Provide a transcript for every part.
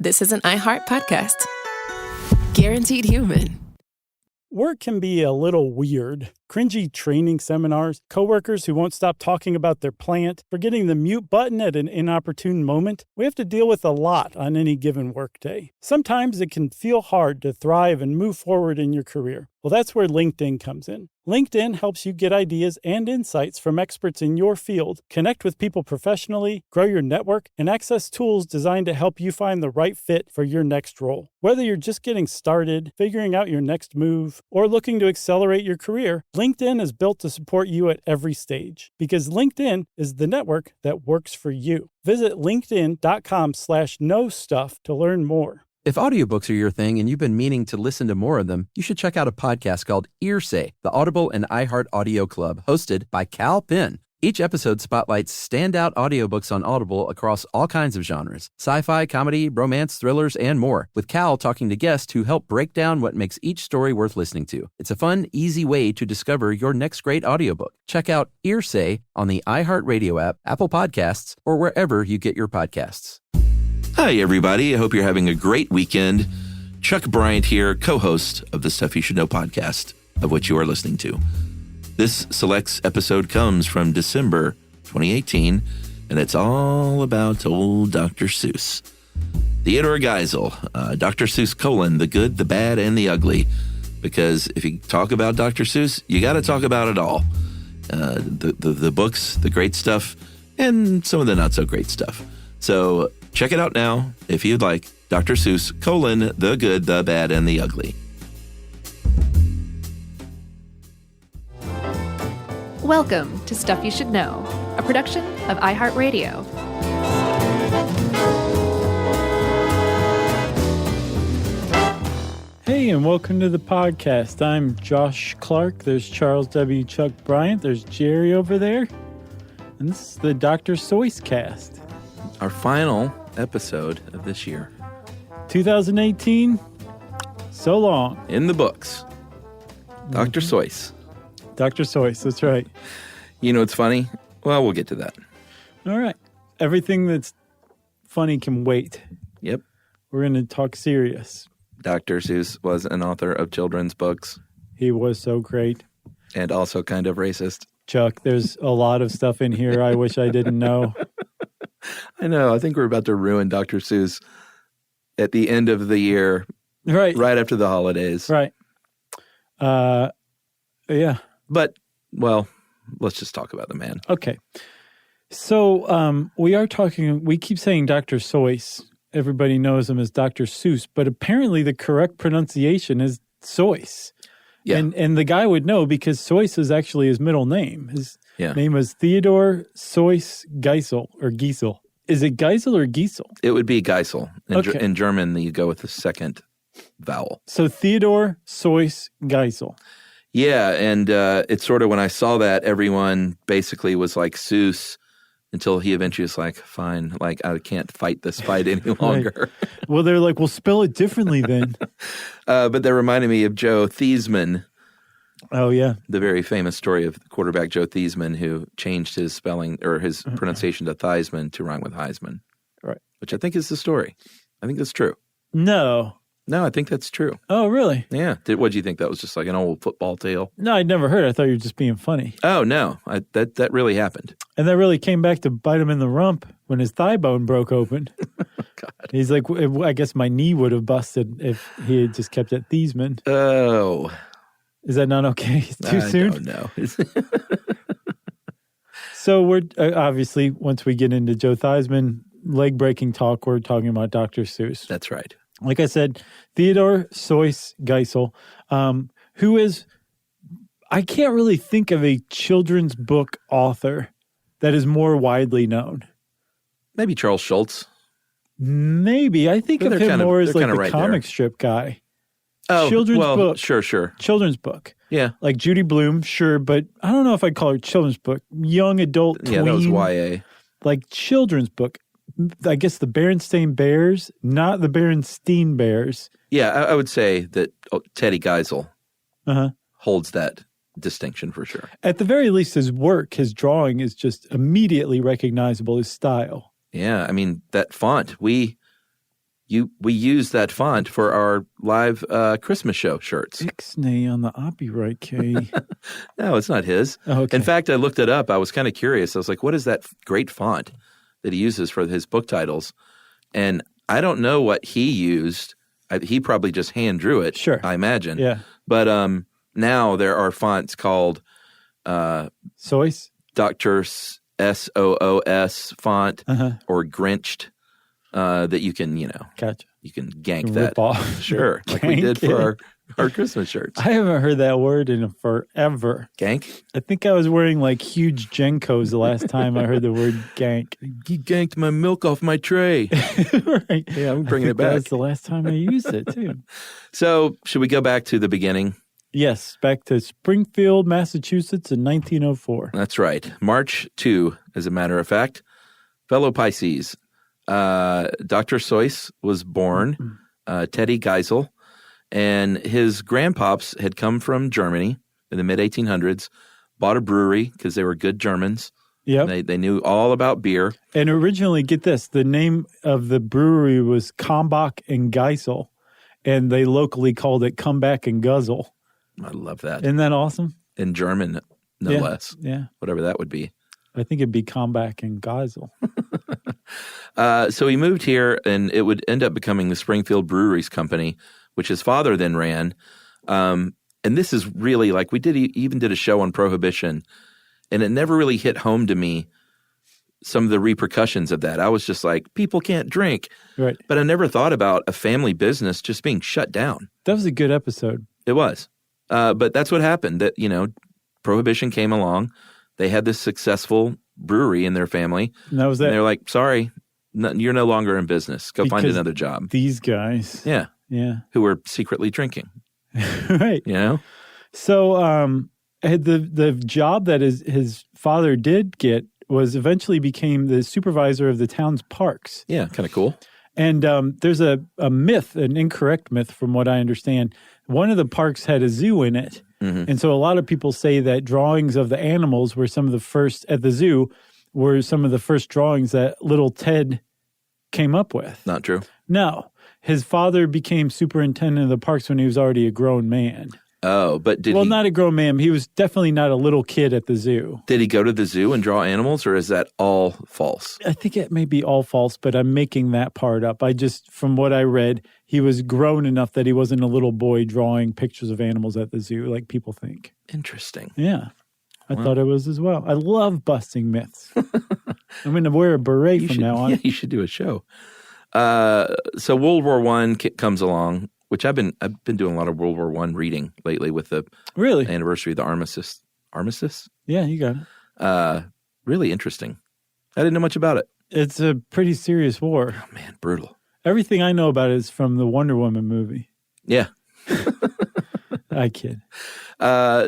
this is an iHeart podcast. Guaranteed human. Work can be a little weird. Cringy training seminars, coworkers who won't stop talking about their plant, forgetting the mute button at an inopportune moment. We have to deal with a lot on any given workday. Sometimes it can feel hard to thrive and move forward in your career. Well, that's where LinkedIn comes in. LinkedIn helps you get ideas and insights from experts in your field, connect with people professionally, grow your network, and access tools designed to help you find the right fit for your next role. Whether you're just getting started, figuring out your next move, or looking to accelerate your career, LinkedIn is built to support you at every stage because LinkedIn is the network that works for you. Visit linkedin.com/knowstuff to learn more. If audiobooks are your thing and you've been meaning to listen to more of them, you should check out a podcast called Earsay, the Audible and iHeart Audio Club, hosted by Cal Penn. Each episode spotlights standout audiobooks on Audible across all kinds of genres: sci-fi, comedy, romance, thrillers, and more, with Cal talking to guests who help break down what makes each story worth listening to. It's a fun, easy way to discover your next great audiobook. Check out Earsay on the iHeartRadio app, Apple Podcasts, or wherever you get your podcasts. Hi, everybody. I hope you're having a great weekend. Chuck Bryant here, co-host of the Stuff You Should Know podcast, of which you are listening to. This Selects episode comes from December 2018, and it's all about old Dr. Seuss. Theodore Geisel, Dr. Seuss : The Good, the Bad, and the Ugly. Because if you talk about Dr. Seuss, you got to talk about it all. The books, the great stuff, and some of the not-so-great stuff. So check it out now, if you'd like. Dr. Seuss : The Good, the Bad, and the Ugly. Welcome to Stuff You Should Know, a production of iHeartRadio. Hey, and welcome to the podcast. I'm Josh Clark. There's Charles W. Chuck Bryant. There's Jerry over there. And this is the Dr. Seuss cast. Our final episode of this year. 2018, so long. In the books, Dr. Seuss. Dr. Seuss, that's right. You know what's funny? Well, we'll get to that. All right. Everything that's funny can wait. Yep. We're going to talk serious. Dr. Seuss was an author of children's books. He was so great. And also kind of racist. Chuck, there's a lot of stuff in here I wish I didn't know. I know. I think we're about to ruin Dr. Seuss at the end of the year. Right. Right after the holidays. Right. Yeah. But, well, let's just talk about the man. Okay. So we keep saying Dr. Seuss. Everybody knows him as Dr. Seuss, but apparently the correct pronunciation is Seuss. Yeah. And the guy would know because Seuss is actually his middle name. His name was Theodore Seuss Geisel, or Giesel. Is it Geisel or Giesel? It would be Geisel. Okay. In German, you go with the second vowel. So Theodore Seuss Geisel. Yeah, and it's sort of when I saw that, everyone basically was like Seuss until he eventually was like, fine, like I can't fight this fight any longer. Right. Well, they're like, we'll spell it differently then. But that reminded me of Joe Theismann. Oh, yeah. The very famous story of quarterback Joe Theismann, who changed his spelling or his pronunciation to Theismann to rhyme with Heisman. Right. Which I think is the story. I think that's true. No, I think that's true. Oh, really? Yeah. What do you think? That was just like an old football tale? No, I'd never heard. I thought you were just being funny. Oh, no. That really happened. And that really came back to bite him in the rump when his thigh bone broke open. God. He's like, I guess my knee would have busted if he had just kept it Theismann. Oh. Is that not okay? Too soon? I don't know. So we're obviously, once we get into Joe Theismann, leg-breaking talk, we're talking about Dr. Seuss. That's right. Like I said, Theodore Seuss Geisel, who is, I can't really think of a children's book author that is more widely known. Maybe Charles Schultz. Maybe. I think of him more as like the comic strip guy. Oh, children's book. Sure. Children's book. Yeah. Like Judy Blume, sure, but I don't know if I'd call her children's book. Young adult, tween. Yeah, that was YA. Like children's book. I guess the Berenstain Bears, not the Berenstein Bears. Yeah, I would say that Teddy Geisel holds that distinction for sure. At the very least, his work, his drawing is just immediately recognizable, his style. Yeah, I mean, that font, we we used that font for our live Christmas show shirts. Ixnay on the copyright K. No, it's not his. Oh, okay. In fact, I looked it up. I was kind of curious. I was like, what is that great font that he uses for his book titles? And I don't know what he used. He probably just hand drew it, Sure. I imagine. Yeah. But now there are fonts called Seuss? Dr. SOOS font or Grinched that you can, Gotcha. you can gank Rip that. off. Sure, like we did Gank for it. our Christmas shirts. I haven't heard that word in forever. Gank? I think I was wearing like huge Jenkos the last time I heard the word gank. He ganked my milk off my tray. Right. Yeah, I'm bringing it back. That was the last time I used it, too. So should we go back to the beginning? Yes, back to Springfield, Massachusetts in 1904. That's right. March 2, as a matter of fact. Fellow Pisces. Dr. Seuss was born, Teddy Geisel, and his grandpops had come from Germany in the mid-1800s, bought a brewery because they were good Germans. Yep. They knew all about beer. And originally, get this, the name of the brewery was Kambach and Geisel, and they locally called it Come Back and Guzzle. I love that. Isn't that awesome? In German, no Yeah. less. Yeah. Whatever that would be. I think it'd be Comeback and Geisel. So he moved here, and it would end up becoming the Springfield Breweries Company, which his father then ran. And this is really like we even did a show on Prohibition, and it never really hit home to me some of the repercussions of that. I was just like, people can't drink. Right. But I never thought about a family business just being shut down. That was a good episode. It was. But that's what happened, that, Prohibition came along. They had this successful brewery in their family. And that was And that. they're like, sorry, you're no longer in business. Go find Because another job. These guys. Yeah. Yeah. Who were secretly drinking, Right. So the job that his father did get was eventually became the supervisor of the town's parks. Yeah, kind of cool. And there's a myth, an incorrect myth from what I understand. One of the parks had a zoo in it. Mm-hmm. And so a lot of people say that drawings of the animals were some of the first, at the zoo, were some of the first drawings that little Ted came up with. Not true. No. His father became superintendent of the parks when he was already a grown man. Oh, but Not a grown man. He was definitely not a little kid at the zoo. did he go to the zoo and draw animals, or is that all false? I think it may be all false, but I'm making that part up. From what I read, he was grown enough that he wasn't a little boy drawing pictures of animals at the zoo like people think. Interesting. Yeah. I thought it was as well. I love busting myths. I'm going to wear a beret from now on. Yeah, you should do a show. So World War I comes along, which I've been doing a lot of World War I reading lately with the Really? anniversary of the armistice. Armistice? Yeah, you got it. Really interesting. I didn't know much about it. It's a pretty serious war. Oh, man, brutal. Everything I know about it is from the Wonder Woman movie. Yeah. I kid.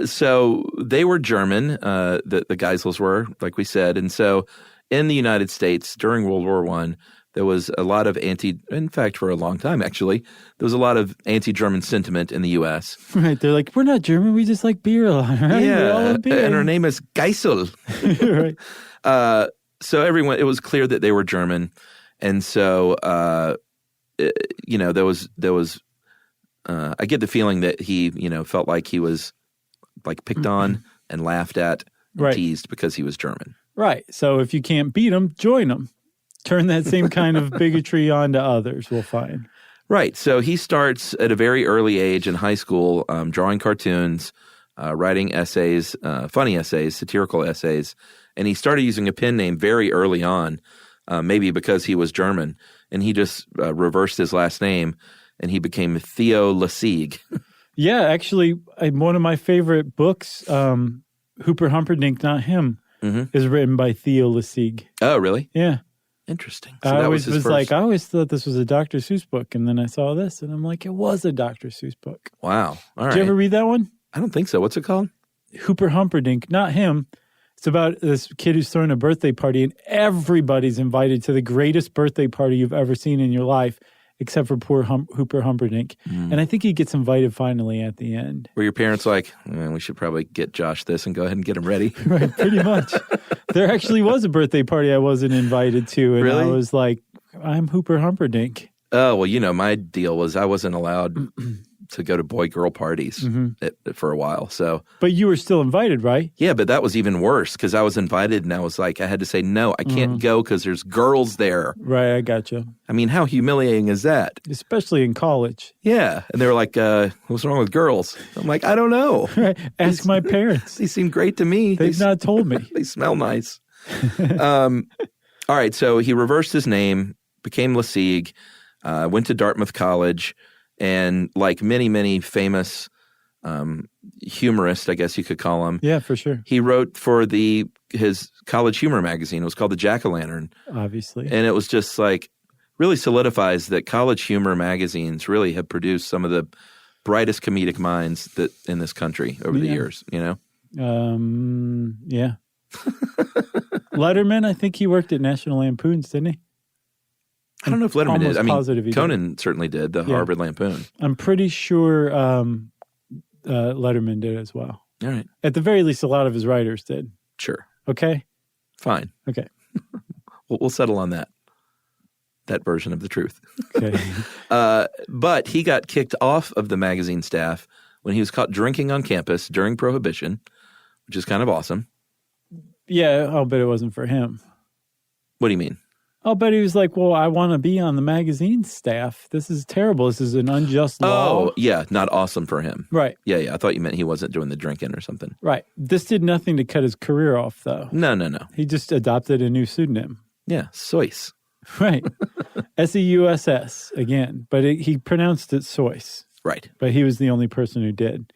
So they were German, the Geisels were, like we said. And so in the United States during World War I, there was a lot of in fact, for a long time, actually, there was a lot of anti-German sentiment in the U.S. Right. They're like, we're not German. We just like beer a lot, right? We all Yeah, love beer. and her name is Geisel. Right. So it was clear that they were German. And so, there was I get the feeling that he, felt like he was like picked on and laughed at and Right. teased because he was German. Right. So if you can't beat them, join them. Turn that same kind of bigotry on to others, we'll find. Right. So he starts at a very early age in high school, drawing cartoons, writing essays, funny essays, satirical essays. And he started using a pen name very early on, maybe because he was German. And he just reversed his last name, and he became Theo Lessig. Yeah, actually, one of my favorite books, Hooper Humperdinck, Not Him, is written by Theo Lessig. Oh, really? Yeah. Interesting. So I that always his was first. like, I always thought this was a Dr. Seuss book, and then I saw this, and I'm like, it was a Dr. Seuss book. Wow. All right. Did you ever read that one? I don't think so. What's it called? Hooper Humperdinck, Not Him. It's about this kid who's throwing a birthday party, and everybody's invited to the greatest birthday party you've ever seen in your life, except for poor Hooper Humperdinck. And I think he gets invited finally at the end. Were your parents like, we should probably get Josh this and go ahead and get him ready? Right, pretty much. There actually was a birthday party I wasn't invited to, and Really? I was like, I'm Hooper Humperdinck. Oh, well, my deal was I wasn't allowed to go to boy-girl parties for a while. So, But you were still invited, right? yeah, but that was even worse because I was invited and I was like, I had to say, no, I can't go because there's girls there. Right, I gotcha. I mean, how humiliating is that? Especially in college. Yeah. And they were like, what's wrong with girls? I'm like, I don't know. Right. Ask my parents. They seem great to me. They've not told me. They smell nice. All right. So he reversed his name, became Lessig, went to Dartmouth College, and like many, many famous humorists, I guess you could call him. Yeah, for sure. He wrote for his college humor magazine. It was called the Jack-O-Lantern. Obviously. And it was just like really solidifies that college humor magazines really have produced some of the brightest comedic minds that in this country over the years, Yeah. Letterman, I think he worked at National Lampoon's, didn't he? I don't know if Letterman did. I mean, positive he Conan certainly did, the Harvard Lampoon. I'm pretty sure Letterman did as well. All right. At the very least, a lot of his writers did. Sure. Okay? Fine. Okay. We'll settle on that version of the truth. Okay. But he got kicked off of the magazine staff when he was caught drinking on campus during Prohibition, which is kind of awesome. Yeah, I'll bet it wasn't for him. What do you mean? I'll bet he was like, well, I want to be on the magazine staff. This is terrible. This is an unjust law. Oh, yeah, not awesome for him. Right. Yeah. I thought you meant he wasn't doing the drinking or something. Right. This did nothing to cut his career off, though. No. He just adopted a new pseudonym. Yeah, Seuss. Right. Seuss again. But he pronounced it Seuss. Right. But he was the only person who did.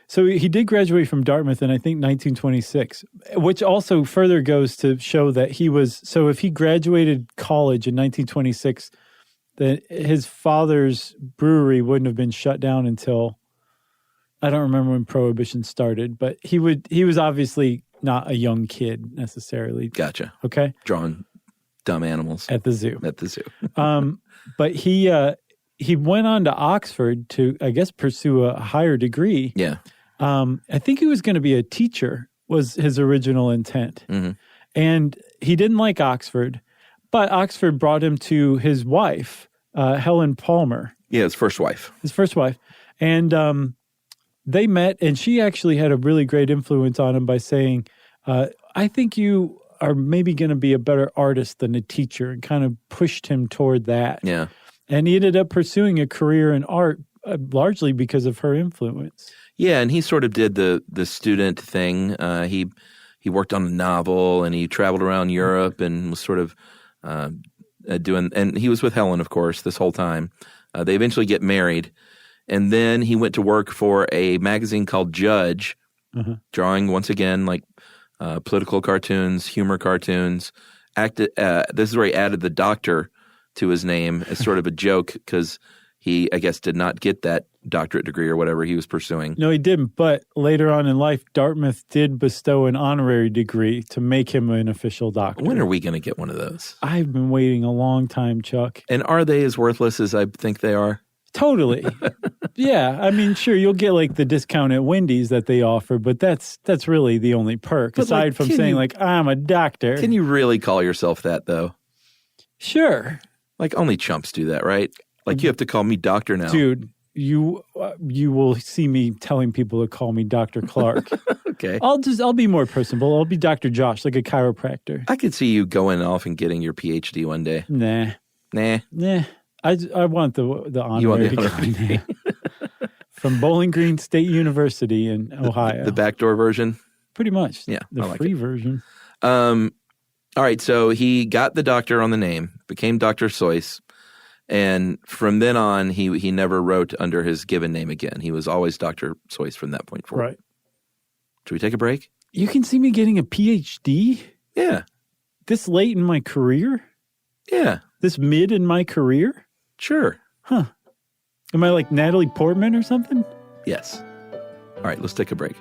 So he did graduate from Dartmouth in, I think, 1926, which also further goes to show that he was, so if he graduated college in 1926, then his father's brewery wouldn't have been shut down until, I don't remember when Prohibition started, but he was obviously not a young kid necessarily. Gotcha. Okay. Drawing dumb animals. At the zoo. At the zoo. But he went on to Oxford to, I guess, pursue a higher degree. Yeah. I think he was going to be a teacher was his original intent. Mm-hmm. And he didn't like Oxford, but Oxford brought him to his wife, Helen Palmer. Yeah, his first wife. His first wife. And they met, and she actually had a really great influence on him by saying, I think you are maybe going to be a better artist than a teacher, and kind of pushed him toward that. Yeah. And he ended up pursuing a career in art largely because of her influence. Yeah, and he sort of did the student thing. He worked on a novel, and he traveled around Europe and was sort of doing – and he was with Helen, of course, this whole time. They eventually get married, and then he went to work for a magazine called Judge, drawing, once again, like political cartoons, humor cartoons. This is where he added the doctor to his name as sort of a joke because he, I guess, did not get that doctorate degree or whatever he was pursuing. No, he didn't. But later on in life, Dartmouth did bestow an honorary degree to make him an official doctor. When are we going to get one of those? I've been waiting a long time, Chuck. And are they as worthless as I think they are? Totally. Yeah. I mean, sure, you'll get like the discount at Wendy's that they offer, but that's really the only perk, But, aside from saying I'm a doctor. Can you really call yourself that, though? Sure. Like, only chumps do that, right? Like, you have to call me doctor now. Dude, you will see me telling people to call me Dr. Clark. Okay. I'll be more personable. I'll be Dr. Josh, like a chiropractor. I could see you going off and getting your PhD one day. Nah. I want the honorary You want the degree. From Bowling Green State University in Ohio. The backdoor version? Pretty much. Yeah, The I like free it. version. All right, so he got the doctor on the name, became Dr. Seuss, and from then on, he never wrote under his given name again. He was always Dr. Seuss from that point forward. Right. Should we take a break? You can see me getting a PhD Yeah. this late in my career? Yeah. This mid in my career? Sure. Huh. Am I like Natalie Portman or something? Yes. All right, let's take a break.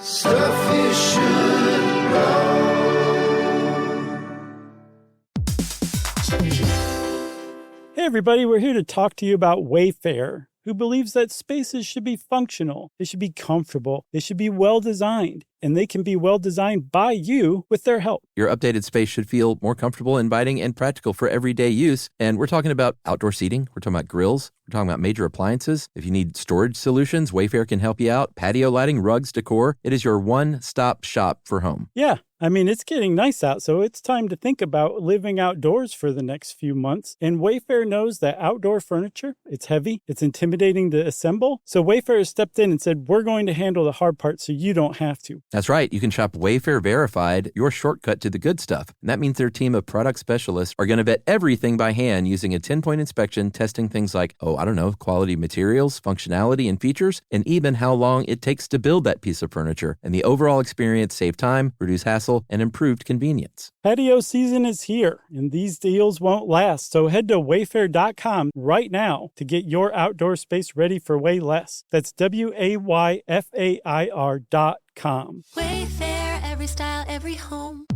Stuff you should know. Hey everybody, we're here to talk to you about Wayfair, who believes that spaces should be functional, they should be comfortable, they should be well-designed, and they can be well-designed by you with their help. Your updated space should feel more comfortable, inviting, and practical for everyday use. And we're talking about outdoor seating. We're talking about grills. We're talking about major appliances. If you need storage solutions, Wayfair can help you out. Patio lighting, rugs, decor. It is your one-stop shop for home. Yeah. I mean, it's getting nice out, so it's time to think about living outdoors for the next few months. And Wayfair knows that outdoor furniture, it's heavy, it's intimidating to assemble. So Wayfair has stepped in and said, we're going to handle the hard part so you don't have to. That's right. You can shop Wayfair Verified, your shortcut to the good stuff. And that means their team of product specialists are going to vet everything by hand using a 10-point inspection, testing things like, quality materials, functionality, and features, and even how long it takes to build that piece of furniture. And the overall experience save time, reduce hassle, and improved convenience. Patio season is here, and these deals won't last. So head to wayfair.com right now to get your outdoor space ready for way less. That's WAYFAIR.com. Wayfair, every style, every home.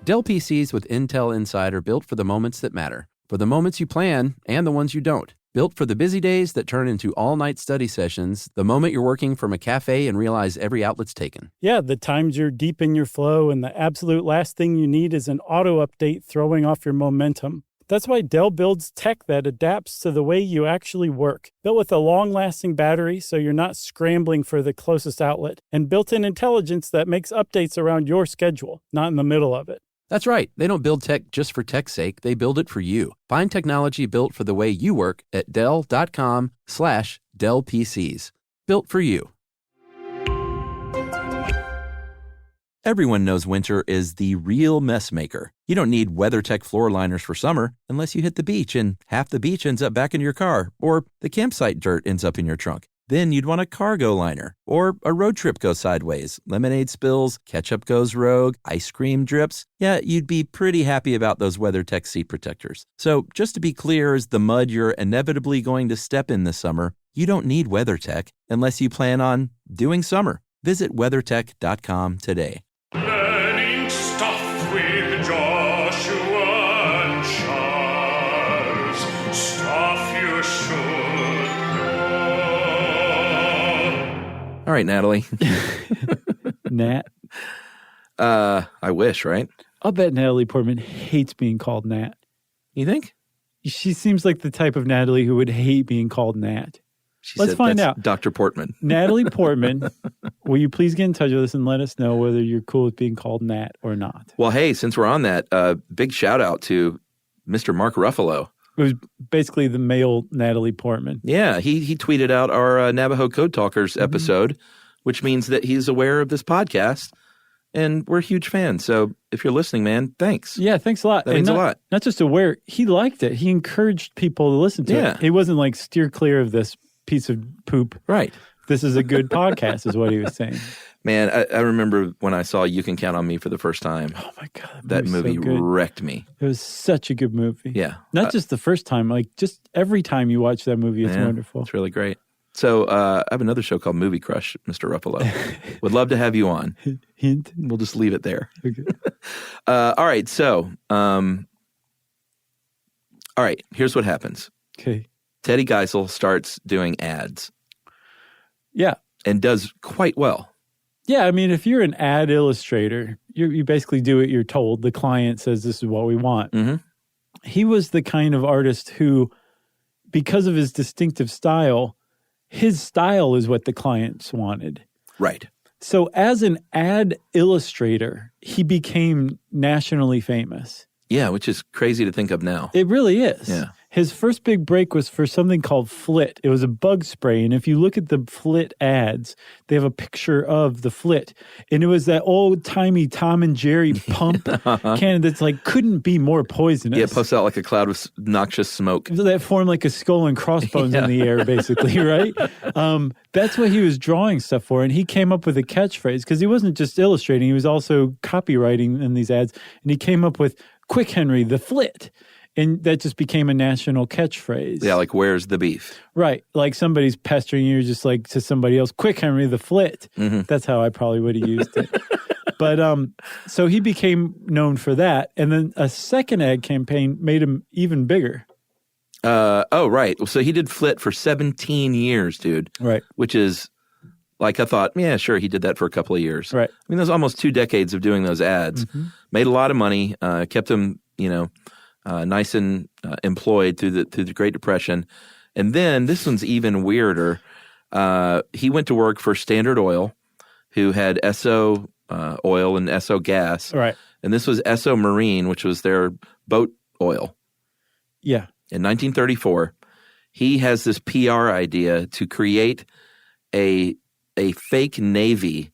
Dell PCs with Intel Inside are built for the moments that matter, for the moments you plan and the ones you don't. Built for the busy days that turn into all-night study sessions, the moment you're working from a cafe and realize every outlet's taken. Yeah, the times you're deep in your flow and the absolute last thing you need is an auto update throwing off your momentum. That's why Dell builds tech that adapts to the way you actually work. Built with a long-lasting battery so you're not scrambling for the closest outlet, and built-in intelligence that makes updates around your schedule, not in the middle of it. That's right. They don't build tech just for tech's sake. They build it for you. Find technology built for the way you work at Dell.com/Dell PCs. Built for you. Everyone knows winter is the real mess maker. You don't need WeatherTech floor liners for summer unless you hit the beach and half the beach ends up back in your car, or the campsite dirt ends up in your trunk. Then you'd want a cargo liner, or a road trip goes sideways, lemonade spills, ketchup goes rogue, ice cream drips. Yeah, you'd be pretty happy about those WeatherTech seat protectors. So just to be clear, as the mud you're inevitably going to step in this summer, you don't need WeatherTech unless you plan on doing summer. Visit WeatherTech.com today. Learning stuff with Joshua and Charles. Stuff you should. All right, Natalie. Nat. I wish, right? I'll bet Natalie Portman hates being called Nat. You think? She seems like the type of Natalie who would hate being called Nat. Let's find out. Dr. Portman. Natalie Portman, will you please get in touch with us and let us know whether you're cool with being called Nat or not? Well, hey, since we're on that, big shout out to Mr. Mark Ruffalo. It was basically the male Natalie Portman. Yeah, he tweeted out our Navajo Code Talkers episode, which means that he's aware of this podcast, and we're huge fans. So if you're listening, man, thanks. Yeah, thanks a lot. That means a lot. Not just aware, he liked it. He encouraged people to listen to it. He wasn't like, steer clear of this piece of poop. Right. This is a good podcast is what he was saying. Man, I remember when I saw You Can Count on Me for the first time. Oh, my God. That movie wrecked me. It was such a good movie. Yeah. Not just the first time, like just every time you watch that movie, it's wonderful. It's really great. So I have another show called Movie Crush, Mr. Ruffalo. Would love to have you on. Hint. We'll just leave it there. Okay. All right. So, all right. Here's what happens. Okay. Ted Geisel starts doing ads. Yeah. And does quite well. Yeah, I mean, if you're an ad illustrator, you basically do what you're told. The client says, this is what we want. Mm-hmm. He was the kind of artist who, because of his distinctive style, his style is what the clients wanted. Right. So as an ad illustrator, he became nationally famous. Yeah, which is crazy to think of now. It really is. Yeah. His first big break was for something called Flit. It was a bug spray. And if you look at the Flit ads, they have a picture of the Flit. And it was that old-timey Tom and Jerry pump can that's like couldn't be more poisonous. Yeah, it puffs out like a cloud of noxious smoke. That formed like a skull and crossbones in the air, basically, right? That's what he was drawing stuff for. And he came up with a catchphrase because he wasn't just illustrating. He was also copywriting in these ads. And he came up with Quick Henry, the Flit. And that just became a national catchphrase. Yeah, like, where's the beef? Right. Like somebody's pestering you, just like to somebody else, Quick Henry, the Flit. Mm-hmm. That's how I probably would have used it. But so he became known for that. And then a second ad campaign made him even bigger. Oh, right. So he did Flit for 17 years, dude. Right. Which is, like, I thought, yeah, sure, he did that for a couple of years. Right. I mean, there's almost 2 decades of doing those ads. Made a lot of money, kept him, nice and employed through the Great Depression. And then this one's even weirder. He went to work for Standard Oil, who had Esso oil and Esso gas. Right. And this was Esso Marine, which was their boat oil. Yeah. In 1934, he has this PR idea to create a fake navy.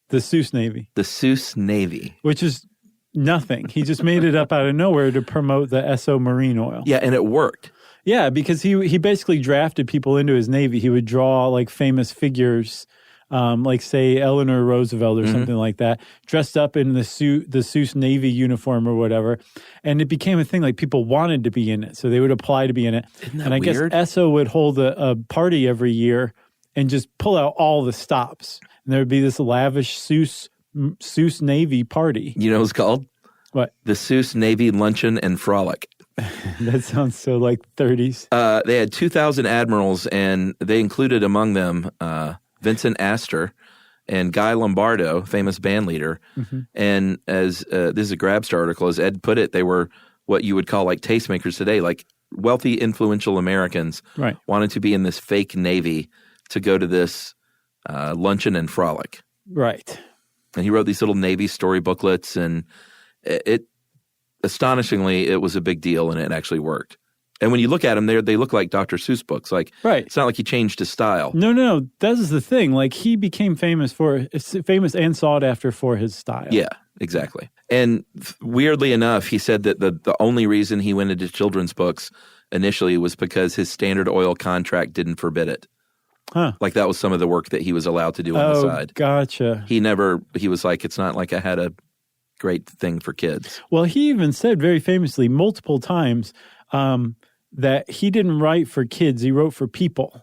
The Seuss Navy. The Seuss Navy. Which is nothing. He just made it up out of nowhere to promote the Esso marine oil. Yeah, and it worked. Yeah, because he basically drafted people into his Navy. He would draw like famous figures, like say Eleanor Roosevelt or something like that, dressed up in the Seuss Navy uniform or whatever. And it became a thing, like people wanted to be in it. So they would apply to be in it. Isn't that and I weird? guess Esso would hold a party every year and just pull out all the stops. And there would be this lavish Seuss Navy party. You know what it's called? What? The Seuss Navy Luncheon and Frolic. That sounds so like 30s. They had 2,000 admirals, and they included among them Vincent Astor and Guy Lombardo, famous band leader. And as this is a Grabstar article, as Ed put it, they were what you would call like tastemakers today, like wealthy, influential Americans wanted to be in this fake Navy to go to this luncheon and frolic. Right. And he wrote these little Navy story booklets, and astonishingly, it was a big deal, and it actually worked. And when you look at them, they look like Dr. Seuss books. Like, it's not like he changed his style. No, that is the thing. Like, he became famous and sought after for his style. Yeah, exactly. And weirdly enough, he said that the only reason he went into children's books initially was because his Standard Oil contract didn't forbid it. Huh. Like, that was some of the work that he was allowed to do on the side. Gotcha. He was like, it's not like I had a great thing for kids. Well, he even said very famously multiple times that he didn't write for kids, he wrote for people.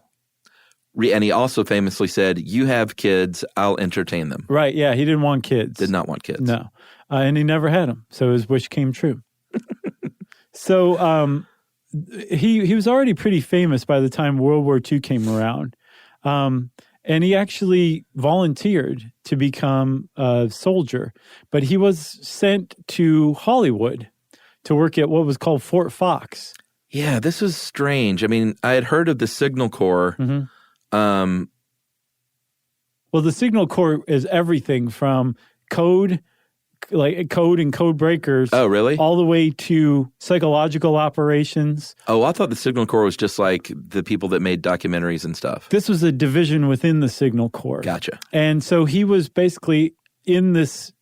And he also famously said, you have kids, I'll entertain them. Right, yeah, he didn't want kids. Did not want kids. No, and he never had them, so his wish came true. So he was already pretty famous by the time World War II came around. And he actually volunteered to become a soldier, but he was sent to Hollywood to work at what was called Fort Fox. Yeah, this is strange. I mean, I had heard of the Signal Corps. Well, the Signal Corps is everything from code and code breakers. Oh, really? All the way to psychological operations. Oh, I thought the Signal Corps was just like the people that made documentaries and stuff. This was a division within the Signal Corps. Gotcha. And so he was basically in this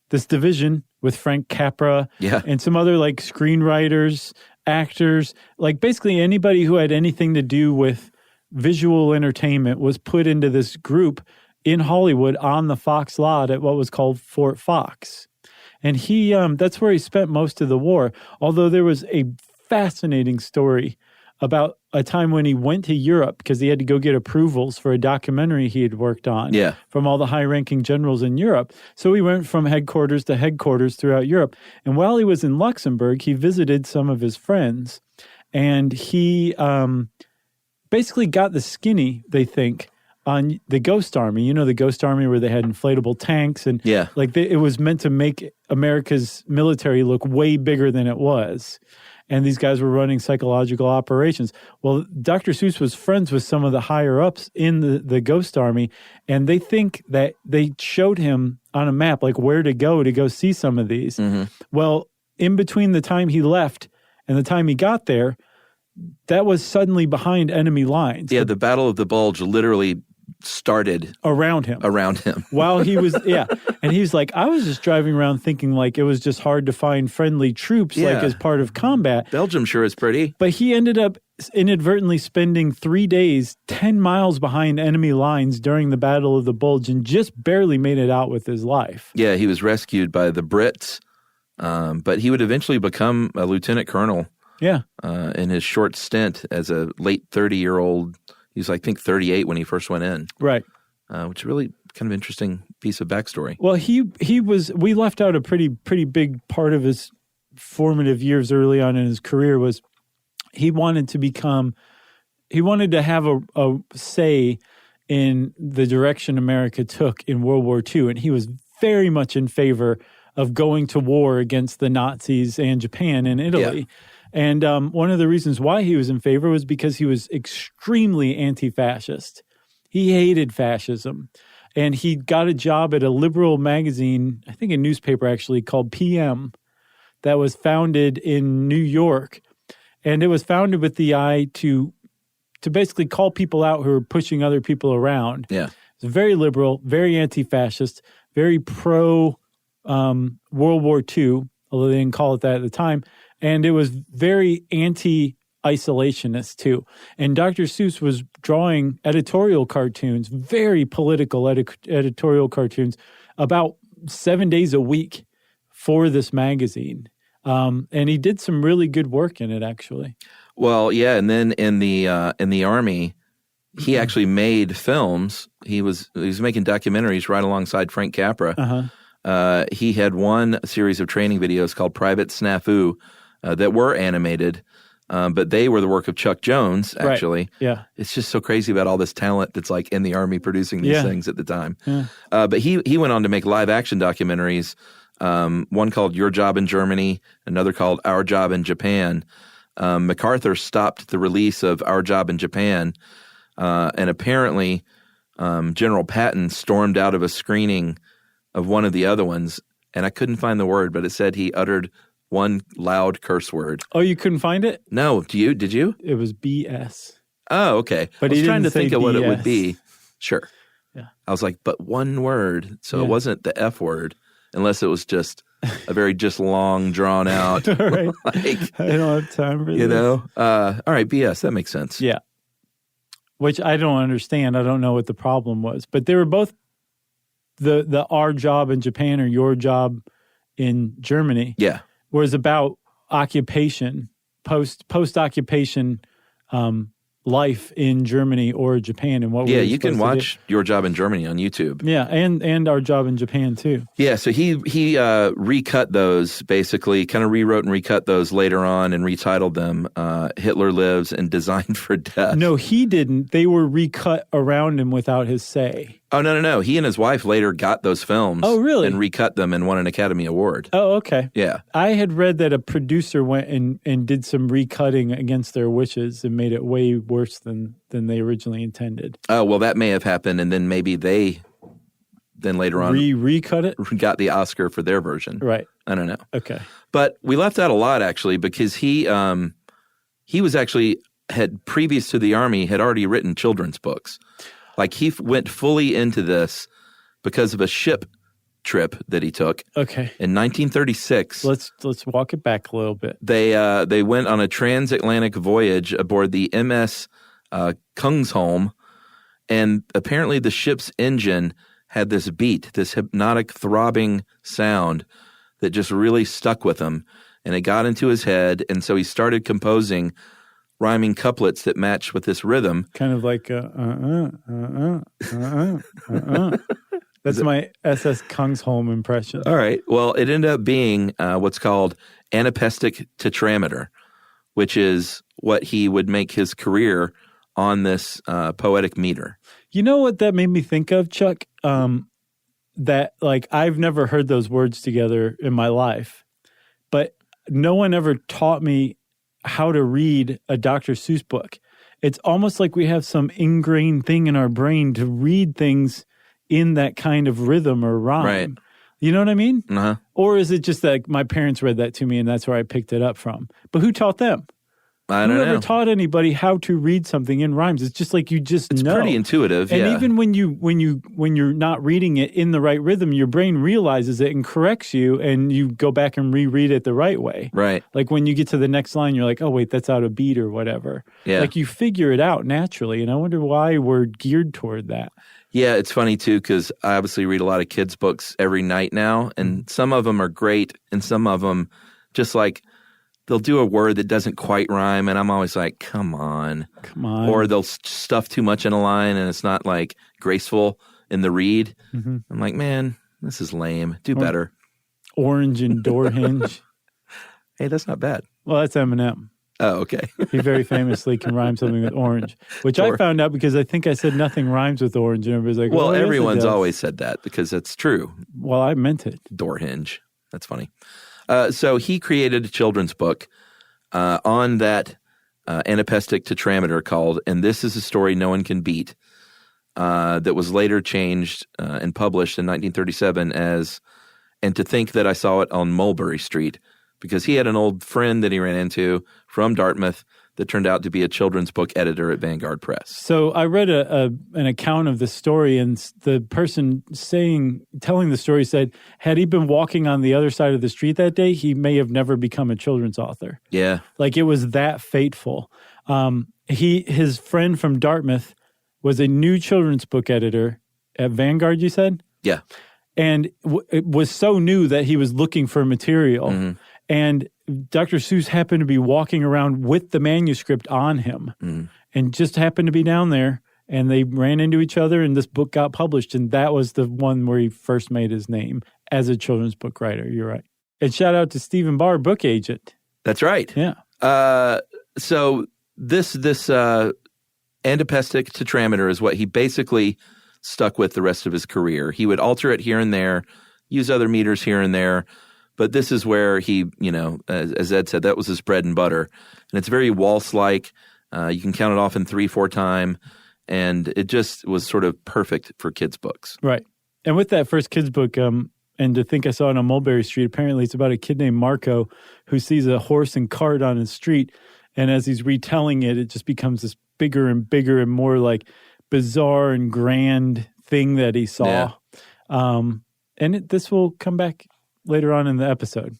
division with Frank Capra and some other like screenwriters, actors, like basically anybody who had anything to do with visual entertainment was put into this group in Hollywood on the Fox lot at what was called Fort Fox. And he that's where he spent most of the war, although there was a fascinating story about a time when he went to Europe because he had to go get approvals for a documentary he had worked on from all the high-ranking generals in Europe. So he went from headquarters to headquarters throughout Europe. And while he was in Luxembourg, he visited some of his friends, and he basically got the skinny, they think, on the Ghost Army. You know, the Ghost Army where they had inflatable tanks and it was meant to make America's military look way bigger than it was. And these guys were running psychological operations. Well, Dr. Seuss was friends with some of the higher-ups in the Ghost Army, and they think that they showed him on a map, like, where to go see some of these. Well, in between the time he left and the time he got there, that was suddenly behind enemy lines. Yeah, the Battle of the Bulge literally started around him. While he was, and he's like, I was just driving around thinking like it was just hard to find friendly troops like as part of combat. Belgium sure is pretty. But he ended up inadvertently spending 3 days, 10 miles behind enemy lines during the Battle of the Bulge and just barely made it out with his life. Yeah, he was rescued by the Brits, but he would eventually become a lieutenant colonel. Yeah. In his short stint as a late 30-year-old. He was, I think, 38 when he first went in. Right. Which is really kind of interesting piece of backstory. Well, we left out a pretty big part of his formative years early on in his career was he wanted to have a say in the direction America took in World War II. And he was very much in favor of going to war against the Nazis and Japan and Italy. Yeah. And one of the reasons why he was in favor was because he was extremely anti-fascist. He hated fascism. And he got a job at a liberal magazine, I think a newspaper actually, called PM, that was founded in New York. And it was founded with the eye to basically call people out who were pushing other people around. Yeah. It's very liberal, very anti-fascist, very pro World War II, although they didn't call it that at the time. And it was very anti-isolationist too. And Dr. Seuss was drawing editorial cartoons, very political editorial cartoons, about 7 days a week for this magazine. And he did some really good work in it, actually. Well, yeah, and then in the Army, he actually made films. He was making documentaries right alongside Frank Capra. Uh-huh. He had one series of training videos called Private Snafu that were animated, but they were the work of Chuck Jones, actually. Right. Yeah. It's just so crazy about all this talent that's like in the Army producing these things at the time. Yeah. But he went on to make live-action documentaries, one called Your Job in Germany, another called Our Job in Japan. MacArthur stopped the release of Our Job in Japan, and apparently General Patton stormed out of a screening of one of the other ones, and I couldn't find the word, but it said he uttered one loud curse word. Oh, you couldn't find it? No. Did you? It was BS. Oh, okay. But I was trying to say think of what it would BS. be. Sure. Yeah. I was like, but one word. So Yeah. it wasn't the F word, unless it was a very long, drawn out. Right. Like, I don't have time for this. you know? All right, BS. That makes sense. Yeah. Which I don't understand. I don't know what the problem was. But they were both the Our Job in Japan or Your Job in Germany. Yeah. Was about occupation, post-occupation life in Germany or Japan and what we were you can supposed to watch Your Job in Germany on YouTube. Yeah, and Our Job in Japan too. Yeah, so he recut those, basically, kind of rewrote and recut those later on and retitled them Hitler Lives and Designed for Death. No, he didn't. They were recut around him without his say. Oh, no. He and his wife later got those films. Oh, really? And recut them and won an Academy Award. Oh, okay. Yeah. I had read that a producer went and did some recutting against their wishes and made it way worse than they originally intended. Oh, well, that may have happened, and then maybe they then later on recut it? got the Oscar for their version. Right. I don't know. Okay. But we left out a lot, actually, because he was actually, previous to the Army, had already written children's books. Like, he went fully into this because of a ship trip that he took. Okay. In 1936. Let's walk it back a little bit. They went on a transatlantic voyage aboard the MS Kungsholm, and apparently the ship's engine had this beat, this hypnotic throbbing sound that just really stuck with him, and it got into his head, and so he started composing rhyming couplets that matched with this rhythm. Kind of like That's my SS Kungsholm impression. All right. Well, it ended up being what's called anapestic tetrameter, which is what he would make his career on this poetic meter. You know what that made me think of, Chuck? That, like, I've never heard those words together in my life, but no one ever taught me how to read a Dr. Seuss book. It's almost like we have some ingrained thing in our brain to read things in that kind of rhythm or rhyme. Right. You know what I mean? Uh-huh. Or is it just that my parents read that to me and that's where I picked it up from? But who taught them? I don't Whoever know. taught anybody how to read something in rhymes? It's just like you just It's know. pretty intuitive, and yeah. even when you're not reading it in the right rhythm, your brain realizes it and corrects you, and you go back and reread it the right way. Right. Like when you get to the next line, you're like, oh wait, that's out of beat or whatever. Yeah. Like you figure it out naturally, and I wonder why we're geared toward that. Yeah, it's funny too because I obviously read a lot of kids' books every night now, and some of them are great, and some of them just like they'll do a word that doesn't quite rhyme, and I'm always like, come on. Or they'll stuff too much in a line, and it's not like graceful in the read. Mm-hmm. I'm like, man, this is lame. Do better. Orange and door hinge. Hey, that's not bad. Well, that's Eminem. Oh, okay. He very famously can rhyme something with orange, which I found out because I think I said nothing rhymes with orange, and everybody's like, well, yes, everyone's always said that because that's true. Well, I meant it. Door hinge. That's funny. So he created a children's book on that anapestic tetrameter called "And This Is a Story No One Can Beat," that was later changed and published in 1937 as "And to Think That I Saw It on Mulberry Street," because he had an old friend that he ran into from Dartmouth that turned out to be a children's book editor at Vanguard Press. So I read an account of the story, and the person telling the story said, had he been walking on the other side of the street that day, he may have never become a children's author. Yeah. Like it was that fateful. His friend from Dartmouth was a new children's book editor at Vanguard, you said? Yeah. And it was so new that he was looking for material. Mm-hmm. And Dr. Seuss happened to be walking around with the manuscript on him and just happened to be down there. And they ran into each other and this book got published. And that was the one where he first made his name as a children's book writer. You're right. And shout out to Stephen Barr, book agent. That's right. Yeah. So this antipestic tetrameter is what he basically stuck with the rest of his career. He would alter it here and there, use other meters here and there. But this is where he, as Ed said, that was his bread and butter. And it's very waltz-like. You can count it off in 3-4 time. And it just was sort of perfect for kids' books. Right. And with that first kids' book, and to think I saw it on Mulberry Street, apparently it's about a kid named Marco who sees a horse and cart on his street. And as he's retelling it, it just becomes this bigger and more like bizarre and grand thing that he saw. Yeah. This will come back later on in the episode.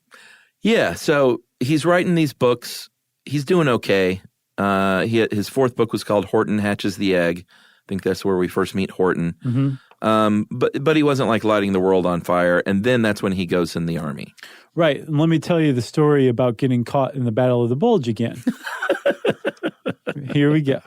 Yeah, so he's writing these books. He's doing okay. His fourth book was called Horton Hatches the Egg. I think that's where we first meet Horton. Mm-hmm. But he wasn't like lighting the world on fire. And then that's when he goes in the army. Right. And let me tell you the story about getting caught in the Battle of the Bulge again. Here we go.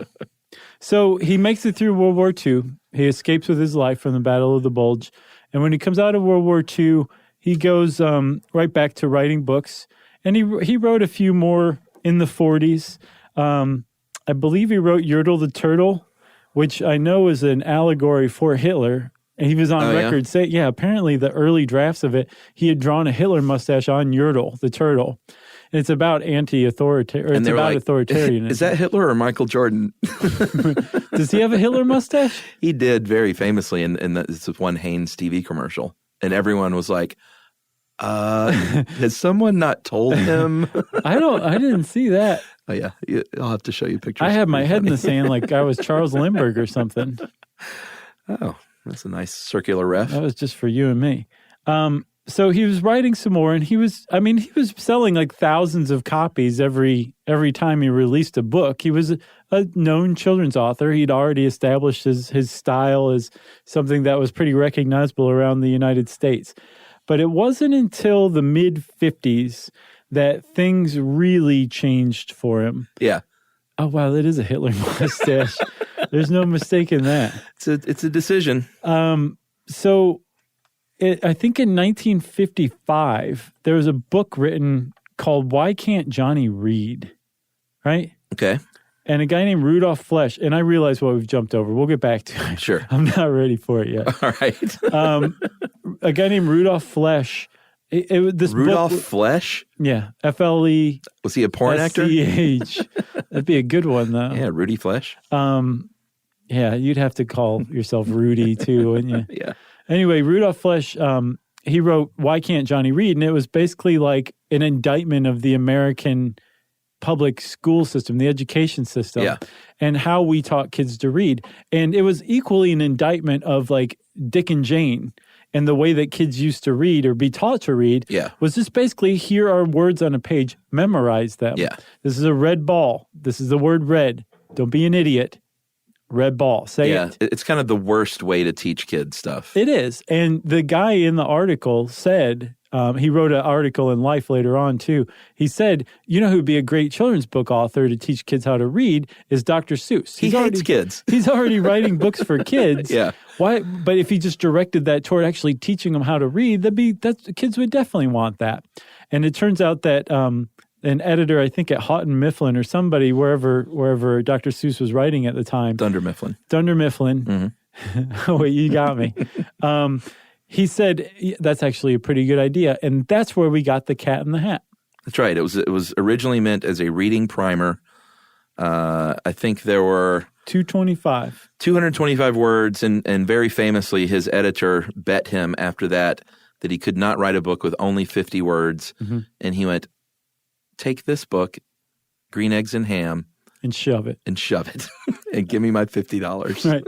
So he makes it through World War II. He escapes with his life from the Battle of the Bulge. And when he comes out of World War II, he goes right back to writing books. And he wrote a few more in the 40s. I believe he wrote Yertle the Turtle, which I know is an allegory for Hitler. And he was on record saying, apparently the early drafts of it, he had drawn a Hitler mustache on Yertle the Turtle. And it's about authoritarianism. Is that Hitler or Michael Jordan? Does he have a Hitler mustache? He did very famously in this one Hanes TV commercial. And everyone was like, has someone not told him? I didn't see that. Oh, yeah. I'll have to show you pictures. I had my head in the sand like I was Charles Lindbergh or something. Oh, that's a nice circular ref. That was just for you and me. So he was writing some more, and he was selling like thousands of copies every time he released a book. He was a known children's author. He'd already established his style as something that was pretty recognizable around the United States. But it wasn't until the mid-50s that things really changed for him. Yeah. Oh, wow, that is a Hitler mustache. There's no mistaking that. It's a decision. So I think in 1955, there was a book written called Why Can't Johnny Read? Right? Okay. And a guy named Rudolph Flesch, and I realize what we've jumped over. We'll get back to it. Sure. I'm not ready for it yet. All right. A guy named Rudolph Flesch. Rudolph Flesch? Yeah. F-L-E. Was he a porn actor? S-C-H. That'd be a good one, though. Yeah, Rudy Flesch. Yeah, you'd have to call yourself Rudy, too, wouldn't you? Yeah. Anyway, Rudolph Flesch, he wrote Why Can't Johnny Read? And it was basically like an indictment of the American public school system, the education system, and how we taught kids to read. And it was equally an indictment of like Dick and Jane and the way that kids used to read or be taught to read was just basically, here are words on a page, memorize them. Yeah. This is a red ball. This is the word red. Don't be an idiot. Red ball. Say it. It's kind of the worst way to teach kids stuff. It is. And the guy in the article said, he wrote an article in Life later on, too. He said, you know who would be a great children's book author to teach kids how to read is Dr. Seuss. He hates kids. He's already writing books for kids. Yeah. Why? But if he just directed that toward actually teaching them how to read, kids would definitely want that. And it turns out that an editor, I think at Houghton Mifflin or somebody, wherever Dr. Seuss was writing at the time. Dunder Mifflin. Mm-hmm. Oh, wait, you got me. He said that's actually a pretty good idea, and that's where we got The Cat in the Hat. That's right. It was originally meant as a reading primer. I think there were 225 words, and very famously, his editor bet him after that he could not write a book with only 50 words, and he went, "Take this book, Green Eggs and Ham." And shove it. And give me my $50. Right.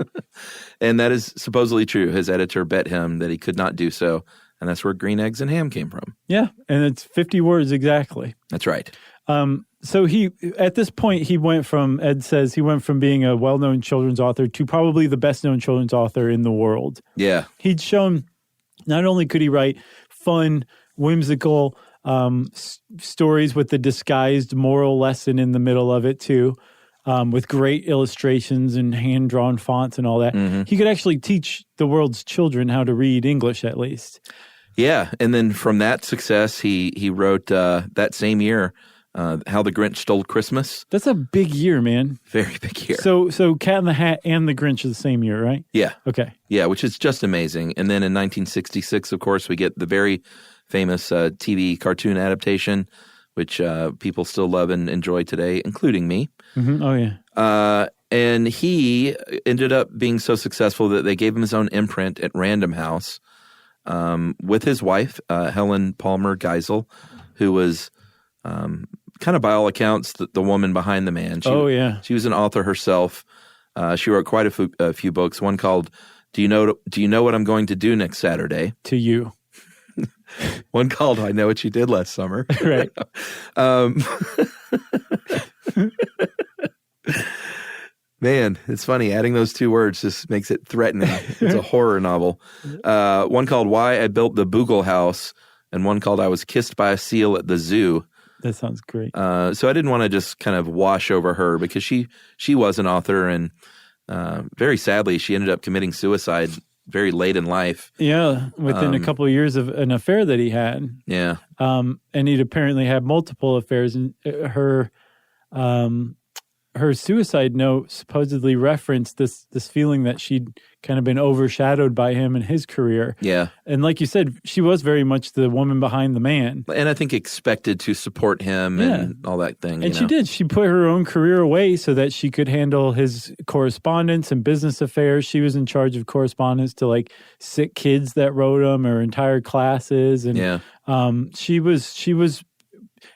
And that is supposedly true. His editor bet him that he could not do so. And that's where Green Eggs and Ham came from. Yeah. And it's 50 words exactly. That's right. So at this point, Ed says he went from being a well-known children's author to probably the best-known children's author in the world. Yeah. He'd shown not only could he write fun, whimsical stories with the disguised moral lesson in the middle of it too, with great illustrations and hand-drawn fonts and all that. He could actually teach the world's children how to read English at least. Yeah, and then from that success, he wrote that same year, How the Grinch Stole Christmas. That's a big year, man. Very big year. So Cat in the Hat and the Grinch are the same year, right? Yeah. Okay. Yeah, which is just amazing. And then in 1966, of course, we get the very famous TV cartoon adaptation, which people still love and enjoy today, including me. Oh, yeah. And he ended up being so successful that they gave him his own imprint at Random House with his wife, Helen Palmer Geisel, who was kind of by all accounts the woman behind the man. She was an author herself. She wrote quite a few books, one called Do You Know What I'm Going to Do Next Saturday? To You. One called I Know What You Did Last Summer. Right. Man, it's funny. Adding those two words just makes it threatening. It's a horror novel. One called Why I Built the Boogle House, and one called I Was Kissed by a Seal at the Zoo. That sounds great. So I didn't want to just kind of wash over her because she was an author, and very sadly, she ended up committing suicide very late in life. Yeah, within a couple of years of an affair that he had. Yeah. And he'd apparently had multiple affairs. And her suicide note supposedly referenced this feeling that she'd kind of been overshadowed by him in his career. Yeah. And like you said, she was very much the woman behind the man. And I think expected to support him and all that thing. And she did. She put her own career away so that she could handle his correspondence and business affairs. She was in charge of correspondence to like sick kids that wrote them or entire classes. And he was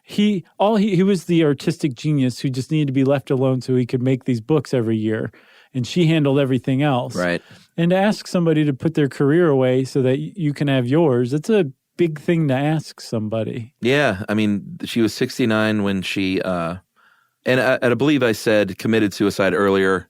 the artistic genius who just needed to be left alone so he could make these books every year. And she handled everything else. Right. And to ask somebody to put their career away so that you can have yours, it's a big thing to ask somebody. Yeah. I mean, she was 69 when she, and I believe I said committed suicide earlier.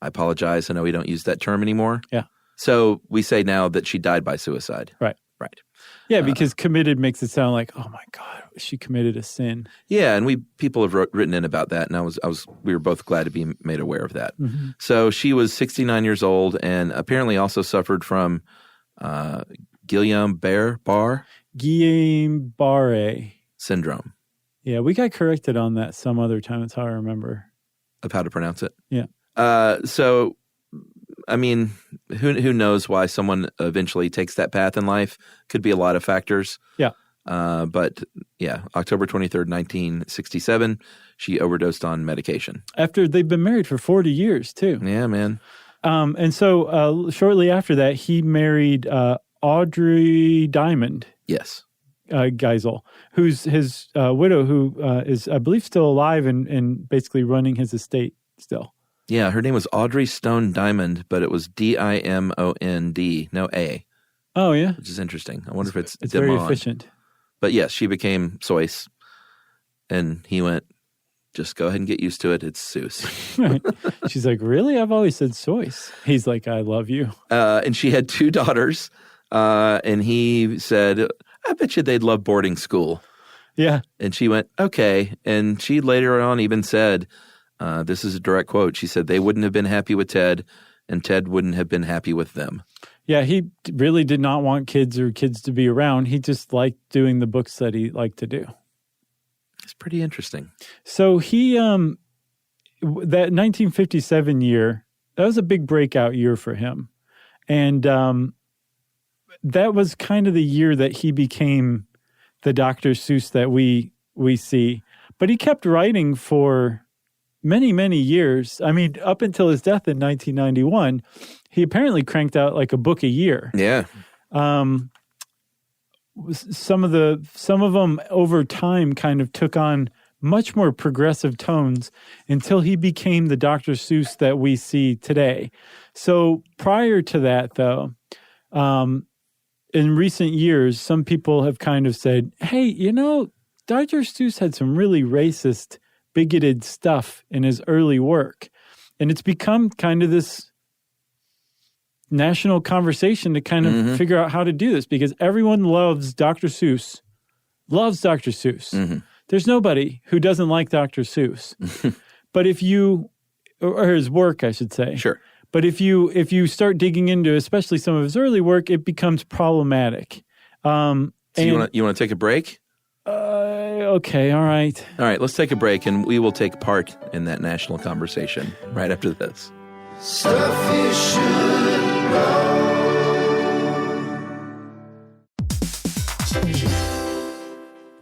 I apologize. I know we don't use that term anymore. Yeah. So we say now that she died by suicide. Right. Right. Yeah, because committed makes it sound like, oh my God, she committed a sin. Yeah, and people have written in about that, and we were both glad to be made aware of that. Mm-hmm. So she was 69 years old, and apparently also suffered from Guillain-Barré syndrome. Yeah, we got corrected on that some other time. That's how I remember. Of how to pronounce it? Yeah. So, I mean, who knows why someone eventually takes that path in life? Could be a lot of factors. Yeah. But yeah, October 23rd, 1967, she overdosed on medication. After they've been married for 40 years, too. Yeah, man. And so shortly after that, he married Audrey Diamond. Yes. Geisel, who's his widow, who is, I believe, still alive and basically running his estate still. Yeah, her name was Audrey Stone Diamond, but it was Dimond, no A. Oh, yeah? Which is interesting. I wonder if it's very efficient. But yes, she became Seuss, and he went, just go ahead and get used to it. It's Seuss. She's like, really? I've always said Seuss. He's like, I love you. And she had two daughters, and he said, I bet you they'd love boarding school. Yeah. And she went, okay. And she later on even said, this is a direct quote, she said they wouldn't have been happy with Ted, and Ted wouldn't have been happy with them. Yeah, he really did not want kids or kids to be around. He just liked doing the books that he liked to do. It's pretty interesting. So he, that 1957 year, that was a big breakout year for him. And that was kind of the year that he became the Dr. Seuss that we see. But he kept writing for many, many years. I mean, up until his death in 1991, he apparently cranked out like a book a year. Yeah. Some of them over time kind of took on much more progressive tones until he became the Dr. Seuss that we see today. So prior to that, though, in recent years, some people have kind of said, hey, you know, Dr. Seuss had some really racist, bigoted stuff in his early work. And it's become kind of this national conversation to kind of figure out how to do this, because everyone loves Dr. Seuss, There's nobody who doesn't like Dr. Seuss. But if you, or his work, I should say. Sure. But if you start digging into especially some of his early work, it becomes problematic. So you want to take a break? Okay, all right. All right, let's take a break, and we will take part in that national conversation right after this. Stuff you should know.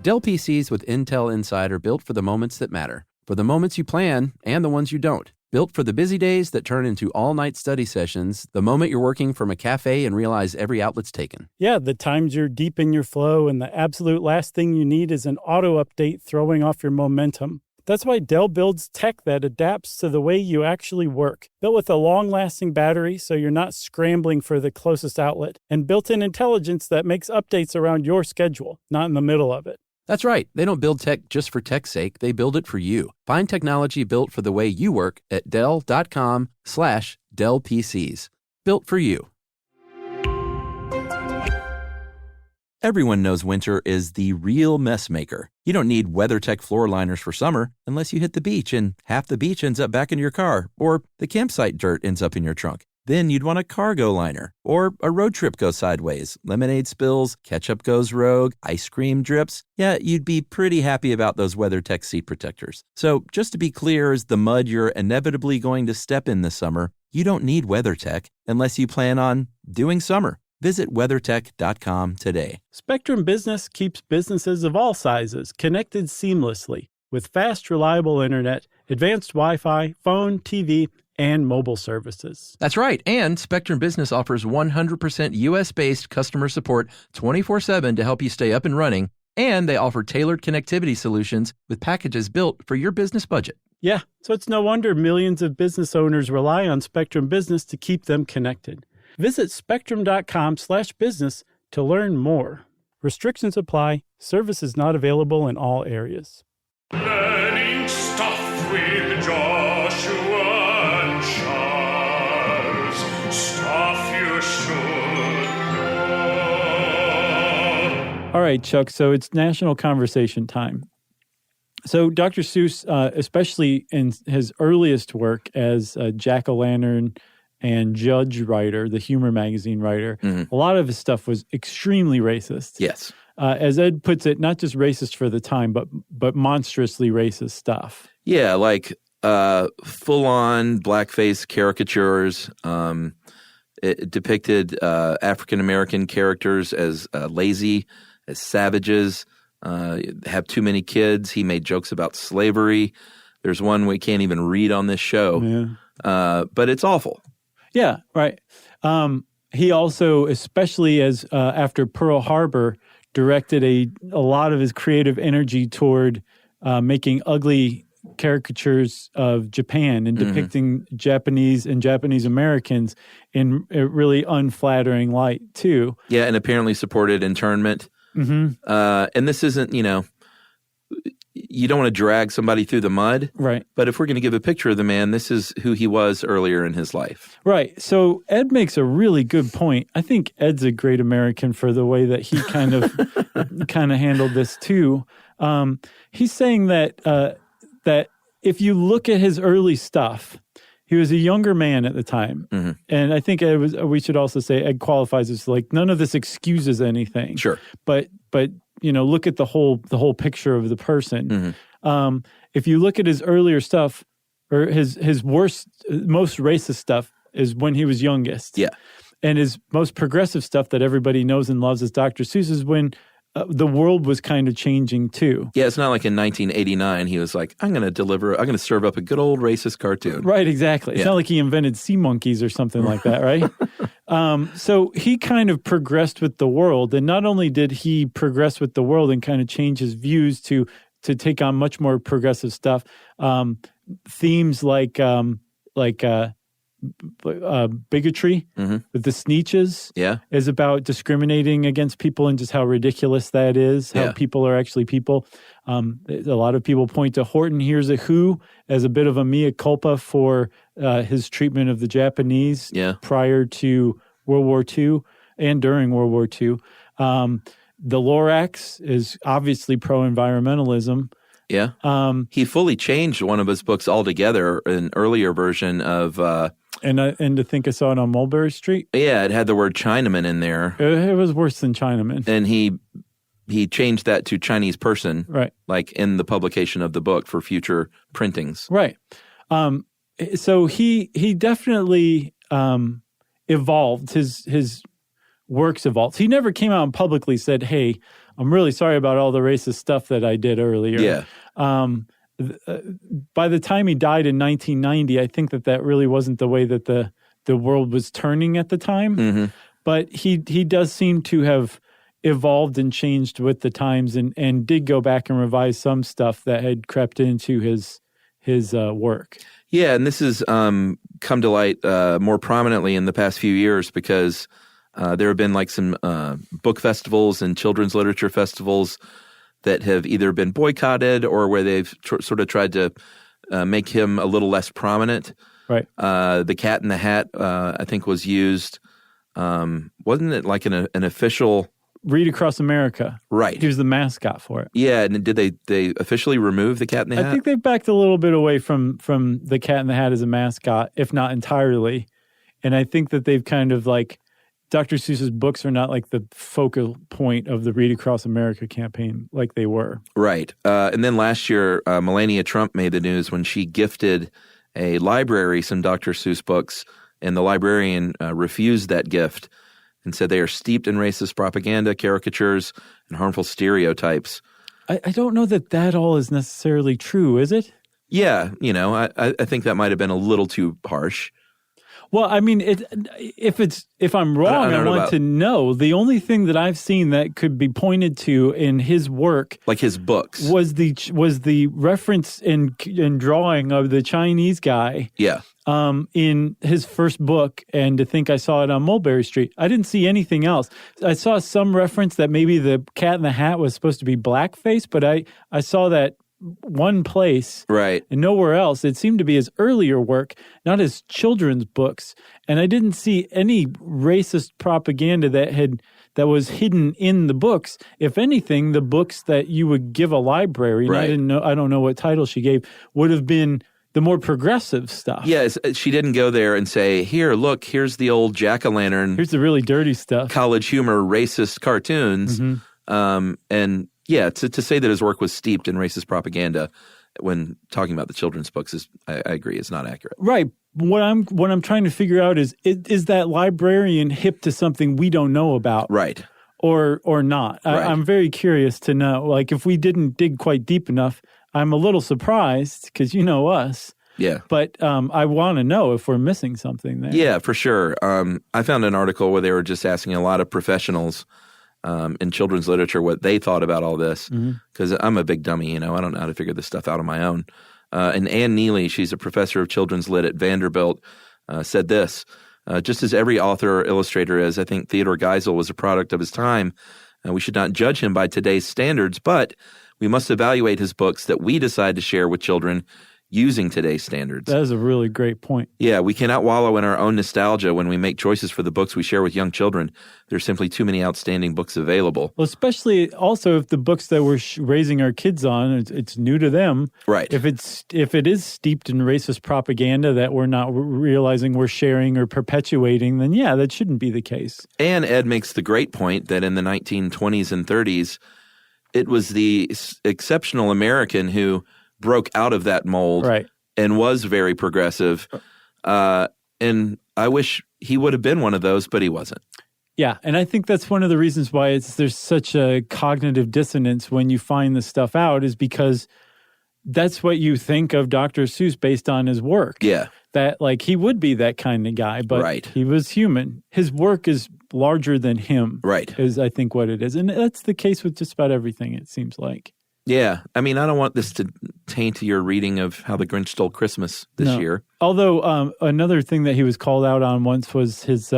Dell PCs with Intel Inside are built for the moments that matter, for the moments you plan and the ones you don't. Built for the busy days that turn into all-night study sessions, the moment you're working from a cafe and realize every outlet's taken. Yeah, the times you're deep in your flow and the absolute last thing you need is an auto update throwing off your momentum. That's why Dell builds tech that adapts to the way you actually work. Built with a long-lasting battery so you're not scrambling for the closest outlet, and built-in intelligence that makes updates around your schedule, not in the middle of it. That's right. They don't build tech just for tech's sake. They build it for you. Find technology built for the way you work at Dell.com/Dell PCs. Built for you. Everyone knows winter is the real mess maker. You don't need WeatherTech floor liners for summer unless you hit the beach and half the beach ends up back in your car, or the campsite dirt ends up in your trunk. Then you'd want a cargo liner, or a road trip goes sideways, lemonade spills, ketchup goes rogue, ice cream drips. Yeah, you'd be pretty happy about those WeatherTech seat protectors. So just to be clear, as the mud you're inevitably going to step in this summer, you don't need WeatherTech unless you plan on doing summer. Visit WeatherTech.com today. Spectrum Business keeps businesses of all sizes connected seamlessly with fast, reliable internet, advanced Wi-Fi, phone, TV, and mobile services. That's right. And Spectrum Business offers 100% U.S.-based customer support 24/7 to help you stay up and running. And they offer tailored connectivity solutions with packages built for your business budget. Yeah, so it's no wonder millions of business owners rely on Spectrum Business to keep them connected. Visit spectrum.com/business to learn more. Restrictions apply. Services not available in all areas. Learning stuff with Joshua and Charles. Stuff you should know. All right, Chuck, so it's national conversation time. So Dr. Seuss, especially in his earliest work as a jack-o'-lantern and judge writer, the humor magazine writer, a lot of his stuff was extremely racist. Yes. As Ed puts it, not just racist for the time, but monstrously racist stuff. Yeah, like full-on blackface caricatures. It depicted African-American characters as lazy, as savages, have too many kids. He made jokes about slavery. There's one we can't even read on this show, but it's awful. Yeah, right. He also, especially as after Pearl Harbor, directed a lot of his creative energy toward making ugly caricatures of Japan and depicting Japanese and Japanese Americans in a really unflattering light, too. Yeah, and apparently supported internment. And this isn't, you don't want to drag somebody through the mud. Right. But if we're going to give a picture of the man, this is who he was earlier in his life. Right. So Ed makes a really good point. I think Ed's a great American for the way that he kind of handled this too. He's saying that that if you look at his early stuff, he was a younger man at the time. Mm-hmm. And I think we should also say Ed qualifies as like, none of this excuses anything. Sure. But look at the whole picture of the person. Mm-hmm. If you look at his earlier stuff, or his most racist stuff is when he was youngest. Yeah. And his most progressive stuff that everybody knows and loves as Dr. Seuss is when the world was kind of changing too. Yeah, it's not like in 1989 he was like, I'm going to serve up a good old racist cartoon. Right, exactly. It's not like he invented sea monkeys or something like that, right? So he kind of progressed with the world. And not only did he progress with the world and kind of change his views to take on much more progressive stuff, themes like bigotry with the Sneetches is about discriminating against people and just how ridiculous that is, how people are actually people. A lot of people point to Horton Hears a Who as a bit of a mea culpa for his treatment of the Japanese prior to World War II and during World War II. The Lorax is obviously pro-environmentalism. Yeah. He fully changed one of his books altogether, an earlier version of... And to think I saw it on Mulberry Street? Yeah, it had the word Chinaman in there. It was worse than Chinaman. And he changed that to Chinese person, right? Like in the publication of the book for future printings. Right. So he definitely evolved. His works evolved. He never came out and publicly said, hey, I'm really sorry about all the racist stuff that I did earlier. Yeah. By the time he died in 1990, I think that really wasn't the way that the world was turning at the time. Mm-hmm. But he does seem to have evolved and changed with the times and did go back and revise some stuff that had crept into his work. Yeah, and this has come to light more prominently in the past few years because there have been like some book festivals and children's literature festivals that have either been boycotted or where they've sort of tried to make him a little less prominent. Right. The Cat in the Hat, I think, was used. Wasn't it like an official... Read Across America. Right. He was the mascot for it. Yeah, and did they officially remove the Cat in the Hat? I think they've backed a little bit away from the Cat in the Hat as a mascot, if not entirely. And I think that they've kind of like... Dr. Seuss's books are not like the focal point of the Read Across America campaign like they were. Right. And then last year, Melania Trump made the news when she gifted a library some Dr. Seuss books, and the librarian refused that gift and said they are steeped in racist propaganda, caricatures, and harmful stereotypes. I don't know that all is necessarily true, is it? Yeah. I think that might have been a little too harsh. Well, I mean, if I'm wrong, I want to know. The only thing that I've seen that could be pointed to in his work, like his books, was the reference in drawing of the Chinese guy. Yeah. In his first book, and to think I saw it on Mulberry Street. I didn't see anything else. I saw some reference that maybe the Cat in the Hat was supposed to be blackface, but I saw that one place, right, and nowhere else. It seemed to be his earlier work, not his children's books, and I didn't see any racist propaganda that was hidden in the books. If anything, the books that you would give a library, right. And I don't know what title she gave, would have been the more progressive stuff. Yes, she didn't go there and say, here's the old jack-o'-lantern. Here's the really dirty stuff. College humor, racist cartoons. Mm-hmm. And yeah, to say that his work was steeped in racist propaganda when talking about the children's books is, I agree, is not accurate. Right. What I'm trying to figure out is that librarian hip to something we don't know about? Right. Or not. Right. I'm very curious to know. Like, if we didn't dig quite deep enough, I'm a little surprised because you know us. Yeah. But I want to know if we're missing something there. Yeah, for sure. I found an article where they were just asking a lot of professionals in children's literature what they thought about all this, because I'm a big dummy, I don't know how to figure this stuff out on my own. And Ann Neely, she's a professor of children's lit at Vanderbilt, said this, just as every author or illustrator is, I think Theodore Geisel was a product of his time. We should not judge him by today's standards, but We must evaluate his books that we decide to share with children using today's standards. That is a really great point. Yeah, we cannot wallow in our own nostalgia when we make choices for the books we share with young children. There's simply too many outstanding books available. Well, especially also if the books that we're raising our kids on, it's new to them. Right. If it is steeped in racist propaganda that we're not realizing we're sharing or perpetuating, then yeah, that shouldn't be the case. And Ed makes the great point that in the 1920s and 30s, it was the exceptional American who broke out of that mold Right. and was very progressive. And I wish he would have been one of those, but he wasn't. Yeah, and I think that's one of the reasons why there's such a cognitive dissonance when you find this stuff out, is because that's what you think of Dr. Seuss based on his work. Yeah. That like he would be that kind of guy, but Right. he was human. His work is larger than him. Right. Is I think what it is. And that's the case with just about everything, it seems like. Yeah. I mean, I don't want this to taint your reading of How the Grinch Stole Christmas this year. Although another thing that he was called out on once was his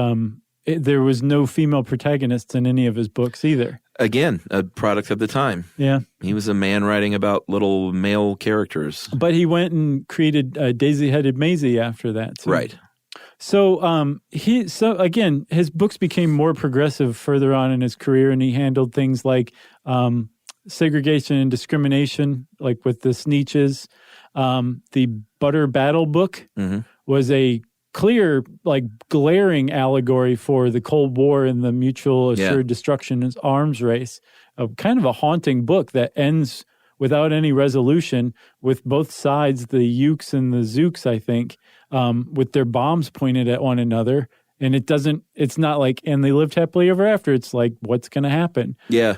there was no female protagonists in any of his books either. Again, a product of the time. Yeah. He was a man writing about little male characters. But he went and created Daisy-Headed Maisie after that too. Right. So again, his books became more progressive further on in his career, and he handled things like segregation and discrimination, like with the Sneetches. The Butter Battle book was a clear, like glaring allegory for the Cold War and the mutual assured destruction arms race. Kind of a haunting book that ends without any resolution, with both sides, the Ukes and the Zooks, I think, with their bombs pointed at one another. And it's not like, and they lived happily ever after. It's like, what's going to happen? Yeah.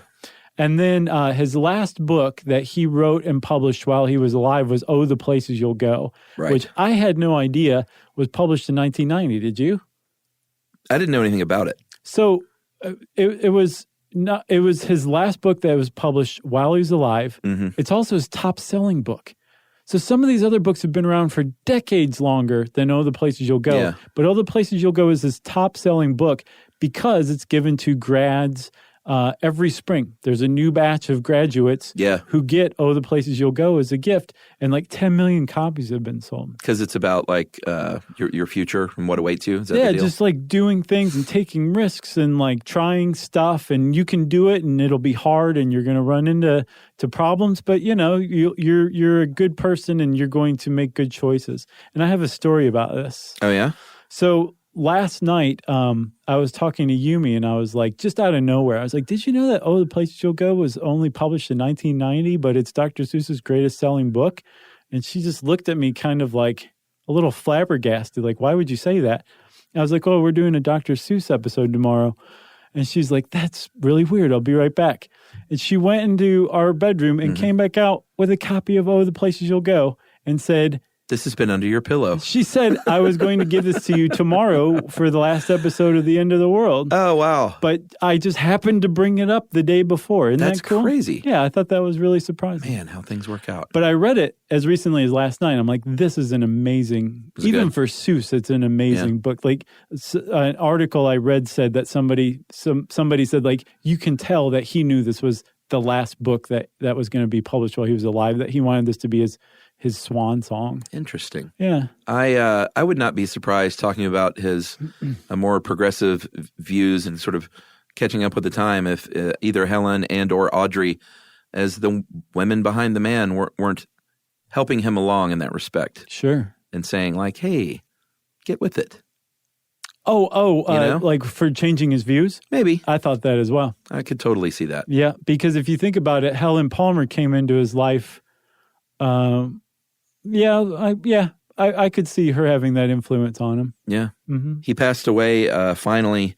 And then his last book that he wrote and published while he was alive was Oh, the Places You'll Go, Right. which I had no idea was published in 1990. Did you? I didn't know anything about it. So it was his last book that was published while he was alive. Mm-hmm. It's also his top-selling book. So some of these other books have been around for decades longer than Oh, the Places You'll Go. Yeah. But Oh, the Places You'll Go is his top-selling book because it's given to grads every spring. There's a new batch of graduates who get Oh, the Places You'll Go as a gift, and like 10 million copies have been sold. Because it's about like your future and what awaits you. Is that the deal? Just like doing things and taking risks and like trying stuff, and you can do it, and it'll be hard, and you're going to run into problems, but you're a good person, and you're going to make good choices. And I have a story about this. Oh yeah. So last night, I was talking to Yumi, and I was like, just out of nowhere, I was like, did you know that Oh, the Places You'll Go was only published in 1990, but it's Dr. Seuss's greatest selling book? And she just looked at me kind of like a little flabbergasted, like, why would you say that? And I was like, oh, we're doing a Dr. Seuss episode tomorrow. And she's like, that's really weird. I'll be right back. And she went into our bedroom and came back out with a copy of Oh, the Places You'll Go and said, This has been under your pillow. she said, I was going to give this to you tomorrow for the last episode of The End of the World. Oh, wow. But I just happened to bring it up the day before. Isn't That's that cool? crazy. Yeah, I thought that was really surprising. Man, how things work out. But I read it as recently as last night. I'm like, this is an amazing, even good. for Seuss, it's an amazing book. Like an article I read said that somebody said, like, you can tell that he knew this was the last book that was going to be published while he was alive, that he wanted this to be his swan song. Interesting. Yeah. I would not be surprised, talking about his more progressive views and sort of catching up with the time, if either Helen and or Audrey, as the women behind the man, weren't helping him along in that respect. Sure. And saying like, hey, get with it. Like for changing his views? Maybe. I thought that as well. I could totally see that. Yeah, because if you think about it, Helen Palmer came into his life. I could see her having that influence on him. Yeah. Mm-hmm. He passed away finally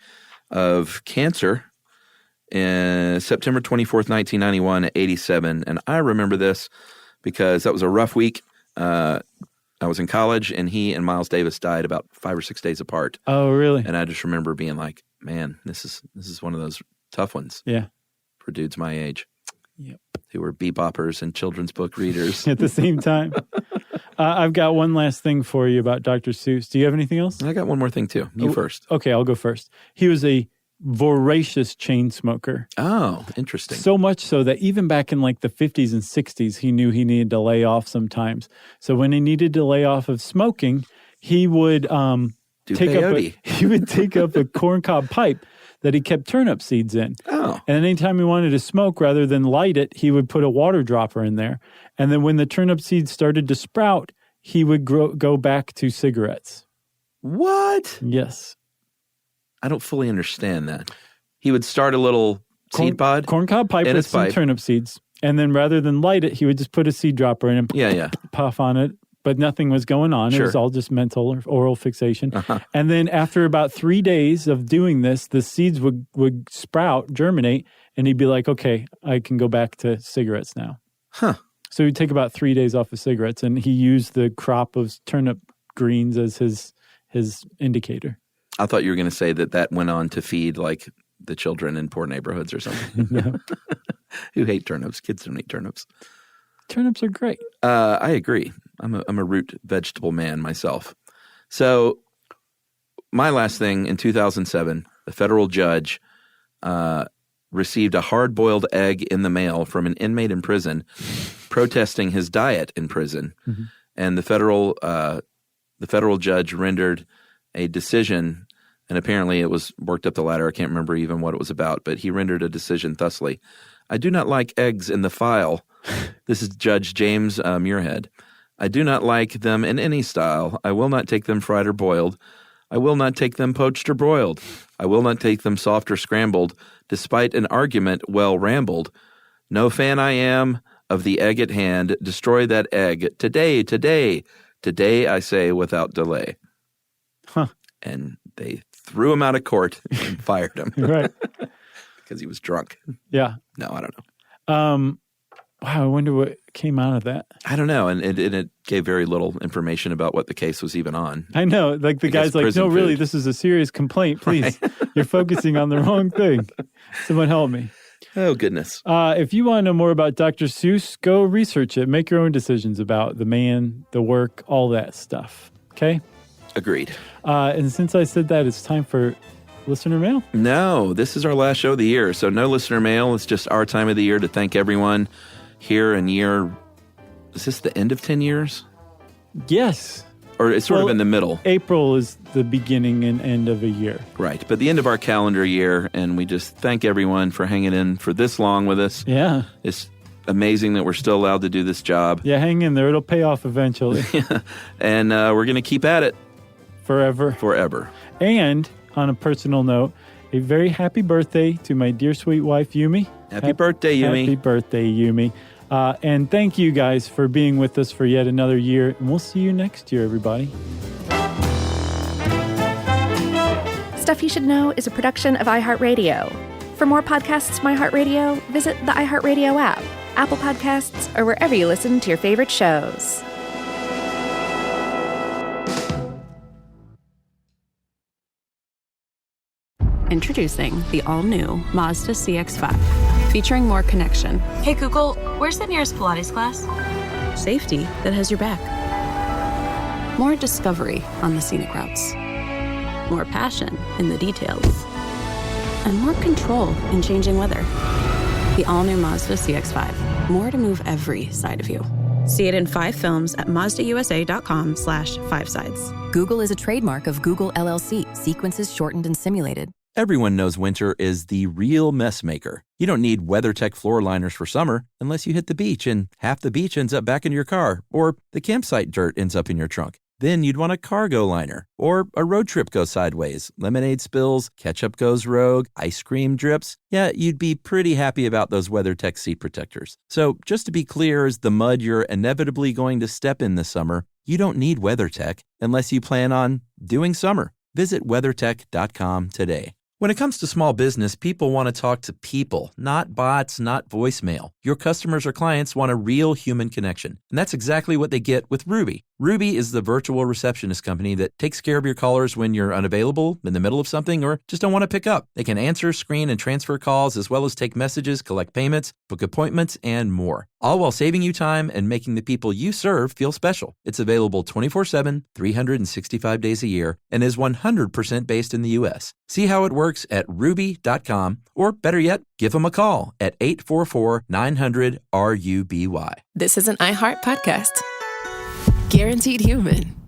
of cancer in September 24th, 1991 at 87. And I remember this because that was a rough week. I was in college, and he and Miles Davis died about 5 or 6 days apart. Oh, really? And I just remember being like, man, this is one of those tough ones. Yeah. For dudes my age. Yep. Who were beboppers and children's book readers. At the same time. I've got one last thing for you about Dr. Seuss. Do you have anything else? I got one more thing too. You first. Okay, I'll go first. He was a voracious chain smoker. Oh, interesting. So much so that even back in like the 50s and 60s, he knew he needed to lay off sometimes. So when he needed to lay off of smoking, he would take up a corncob pipe that he kept turnip seeds in. Oh. And anytime he wanted to smoke, rather than light it, he would put a water dropper in there. And then when the turnip seeds started to sprout, he would go back to cigarettes. What? Yes. I don't fully understand that. He would start a little seed pod? Corncob pipe with some turnip seeds. And then rather than light it, he would just put a seed dropper in and puff on it. But nothing was going on. Sure. It was all just mental or oral fixation. And then after about 3 days of doing this, the seeds would sprout, germinate, and he'd be like, okay, I can go back to cigarettes now. Huh. So he'd take about 3 days off of cigarettes, and he used the crop of turnip greens as his indicator. I thought you were going to say that went on to feed like the children in poor neighborhoods or something. No. Who hate turnips. Kids don't eat turnips. Turnips are great. I agree. I'm a root vegetable man myself. So my last thing, in 2007, a federal judge received a hard-boiled egg in the mail from an inmate in prison protesting his diet in prison. Mm-hmm. And the federal judge rendered a decision, and apparently it was worked up the ladder. I can't remember even what it was about, but he rendered a decision thusly. I do not like eggs in the file. This is Judge James Muirhead. I do not like them in any style. I will not take them fried or boiled. I will not take them poached or broiled. I will not take them soft or scrambled, despite an argument well rambled. No fan I am of the egg at hand. Destroy that egg. Today, today, today, I say without delay. Huh. And they threw him out of court and fired him. Right. Because he was drunk. Yeah. No, I don't know. Wow, I wonder what came out of that. I don't know. And it gave very little information about what the case was even on. I know. Like the guy's like, no, really, this is a serious complaint. Please, you're focusing on the wrong thing. Someone help me. Oh, goodness. If you want to know more about Dr. Seuss, go research it. Make your own decisions about the man, the work, all that stuff. Okay? Agreed. And since I said that, it's time for listener mail? No, this is our last show of the year. So no listener mail. It's just our time of the year to thank everyone here in year. Is this the end of 10 years? Yes. Or it's sort of in the middle. April is the beginning and end of a year. Right. But the end of our calendar year. And we just thank everyone for hanging in for this long with us. Yeah. It's amazing that we're still allowed to do this job. Yeah, hang in there. It'll pay off eventually. And we're going to keep at it. Forever. Forever. And on a personal note, a very happy birthday to my dear sweet wife, Yumi. Happy birthday, Yumi. Happy birthday, Yumi. And thank you guys for being with us for yet another year. And we'll see you next year, everybody. Stuff You Should Know is a production of iHeartRadio. For more podcasts from iHeartRadio, visit the iHeartRadio app, Apple Podcasts, or wherever you listen to your favorite shows. Introducing the all-new Mazda CX-5, featuring more connection. Hey Google, where's the nearest Pilates class? Safety that has your back. More discovery on the scenic routes. More passion in the details. And more control in changing weather. The all-new Mazda CX-5. More to move every side of you. See it in 5 films at MazdaUSA.com/5sides. Google is a trademark of Google LLC. Sequences shortened and simulated. Everyone knows winter is the real mess maker. You don't need WeatherTech floor liners for summer unless you hit the beach and half the beach ends up back in your car, or the campsite dirt ends up in your trunk. Then you'd want a cargo liner, or a road trip goes sideways, lemonade spills, ketchup goes rogue, ice cream drips. Yeah, you'd be pretty happy about those WeatherTech seat protectors. So just to be clear, as the mud you're inevitably going to step in this summer, you don't need WeatherTech unless you plan on doing summer. Visit WeatherTech.com today. When it comes to small business, people want to talk to people, not bots, not voicemail. Your customers or clients want a real human connection, and that's exactly what they get with Ruby. Ruby is the virtual receptionist company that takes care of your callers when you're unavailable, in the middle of something, or just don't want to pick up. They can answer, screen, and transfer calls, as well as take messages, collect payments, book appointments, and more. All while saving you time and making the people you serve feel special. It's available 24/7, 365 days a year, and is 100% based in the U.S. See how it works at ruby.com, or better yet, give them a call at 844-900-RUBY. This is an iHeart podcast. Guaranteed human.